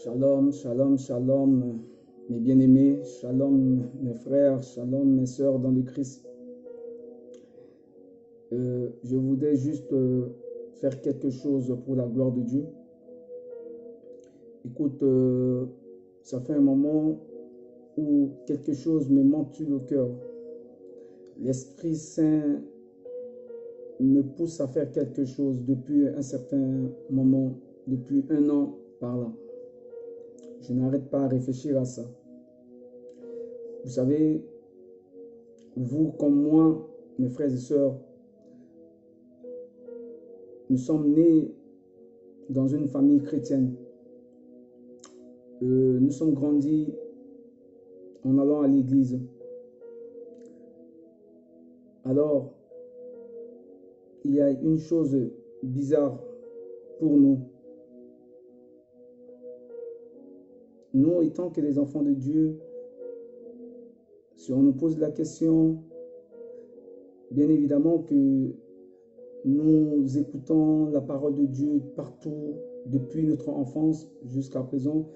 Shalom, shalom, shalom, mes bien-aimés, shalom, mes frères, shalom, mes sœurs dans le Christ. Je voudrais juste faire quelque chose pour la gloire de Dieu. Écoute, ça fait un moment où quelque chose me monte sur le cœur. L'Esprit Saint me pousse à faire quelque chose depuis un certain moment, depuis 1 an par là. Je n'arrête pas à réfléchir à ça. Vous savez, vous comme moi, mes frères et sœurs, nous sommes nés dans une famille chrétienne. Nous sommes grandis en allant à l'église. Alors, il y a une chose bizarre pour nous. Nous, étant que les enfants de Dieu, si on nous pose la question, bien évidemment que nous écoutons la parole de Dieu partout, depuis notre enfance jusqu'à présent,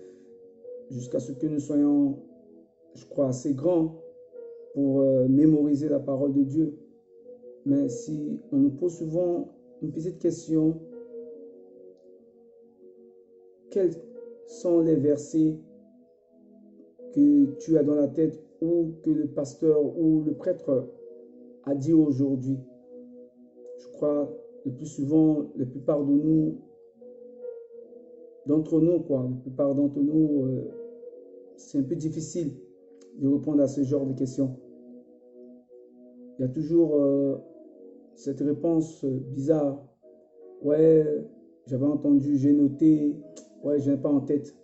jusqu'à ce que nous soyons, je crois, assez grands pour mémoriser la parole de Dieu. Mais si on nous pose souvent une petite question, quels sont les versets que tu as dans la tête ou que le pasteur ou le prêtre a dit aujourd'hui? Je crois le plus souvent, la plupart de nous, c'est un peu difficile de répondre à ce genre de questions. Il y a toujours cette réponse bizarre. Ouais, j'avais entendu, j'ai noté, ouais, je n'ai pas en tête.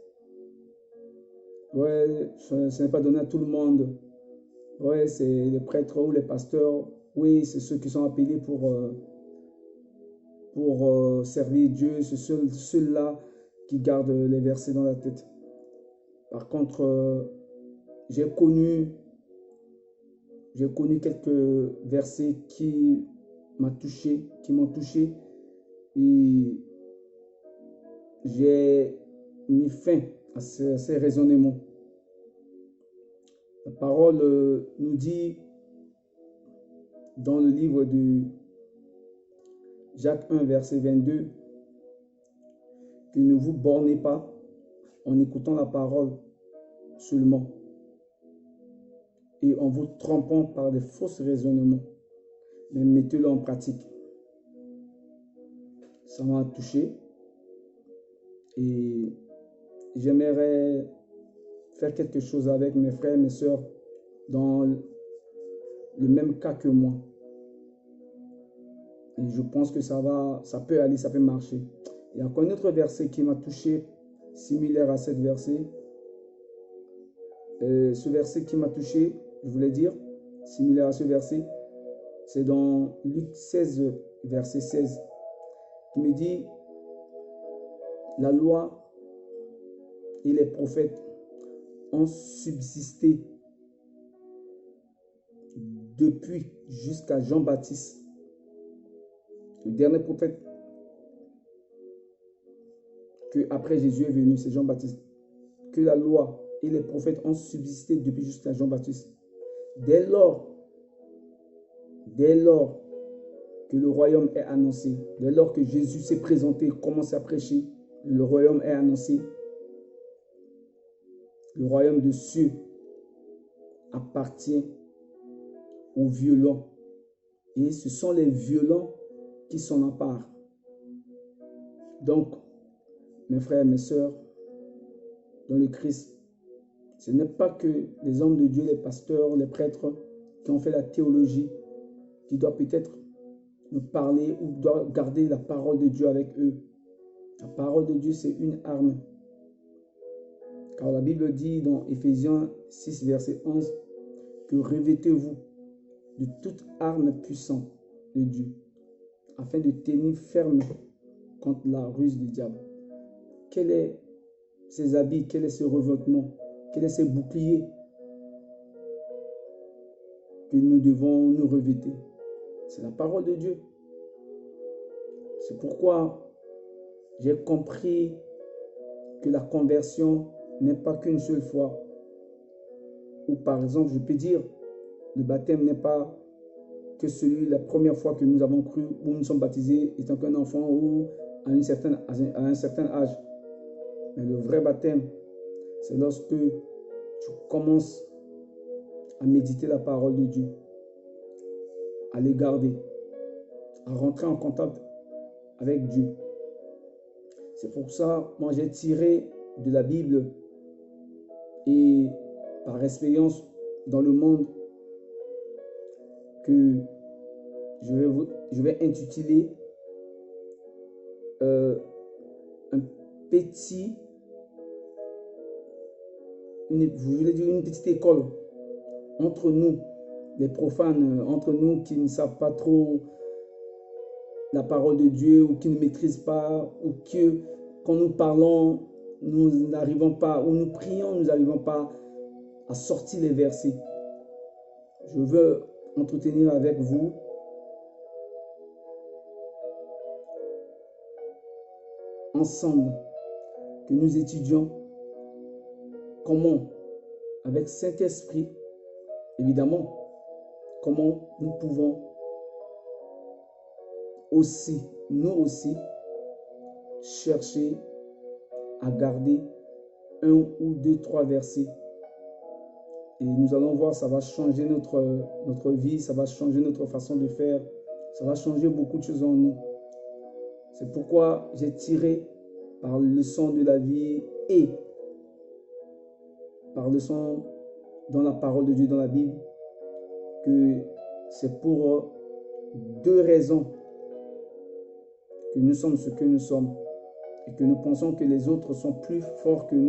Ouais, ce n'est pas donné à tout le monde. Ouais, c'est les prêtres ou les pasteurs. Oui, c'est ceux qui sont appelés pour servir Dieu. C'est ceux-là qui gardent les versets dans la tête. Par contre, j'ai connu quelques versets qui m'ont touché, et j'ai mis fin à ces raisonnements. La parole nous dit dans le livre de Jacques 1, verset 22, que ne vous bornez pas en écoutant la parole seulement et en vous trompant par des faux raisonnements, mais mettez-le en pratique. Ça m'a touché et j'aimerais faire quelque chose avec mes frères et mes sœurs dans le même cas que moi. Et je pense que ça peut aller, ça peut marcher. Il y a encore un autre verset qui m'a touché, similaire à ce verset. Ce verset qui m'a touché, je voulais dire, similaire à ce verset, c'est dans Luc 16, verset 16, qui me dit, la loi et les prophètes ont subsisté depuis jusqu'à Jean-Baptiste. Le dernier prophète que après Jésus est venu, c'est Jean-Baptiste. Que la loi et les prophètes ont subsisté depuis jusqu'à Jean-Baptiste. Dès lors que le royaume est annoncé, dès lors que Jésus s'est présenté, commence à prêcher, le royaume est annoncé. Le royaume des cieux appartient aux violents. Et ce sont les violents qui s'en emparent. Donc, mes frères et mes sœurs, dans le Christ, ce n'est pas que les hommes de Dieu, les pasteurs, les prêtres qui ont fait la théologie, qui doivent peut-être nous parler ou doivent garder la parole de Dieu avec eux. La parole de Dieu, c'est une arme. Car la Bible dit dans Éphésiens 6, verset 11, que revêtez-vous de toute arme puissante de Dieu, afin de tenir ferme contre la ruse du diable. Quel est ses habits, quel est ses revêtements, quel est ses boucliers que nous devons nous revêtir? C'est la parole de Dieu. C'est pourquoi j'ai compris que la conversion n'est pas qu'une seule fois. Ou par exemple, je peux dire, le baptême n'est pas que celui, la première fois que nous avons cru, où nous sommes baptisés étant qu'un enfant ou à un certain âge. Mais le vrai baptême, c'est lorsque tu commences à méditer la parole de Dieu, à les garder, à rentrer en contact avec Dieu. C'est pour ça, moi j'ai tiré de la Bible et par expérience dans le monde que je vais intituler un petit, une petite école entre nous, les profanes, entre nous qui ne savent pas trop la parole de Dieu ou qui ne maîtrisent pas, ou que quand nous parlons, nous n'arrivons pas, ou nous prions, nous n'arrivons pas à sortir les versets. Je veux entretenir avec vous ensemble que nous étudions comment, avec Saint-Esprit, évidemment, comment nous pouvons aussi, nous aussi, chercher à garder un ou deux, trois versets. Et nous allons voir, ça va changer notre vie, ça va changer notre façon de faire, ça va changer beaucoup de choses en nous. C'est pourquoi j'ai tiré par le leçon de la vie et par leçon dans la parole de Dieu, dans la Bible, que c'est pour deux raisons que nous sommes ce que nous sommes et que nous pensons que les autres sont plus forts que nous.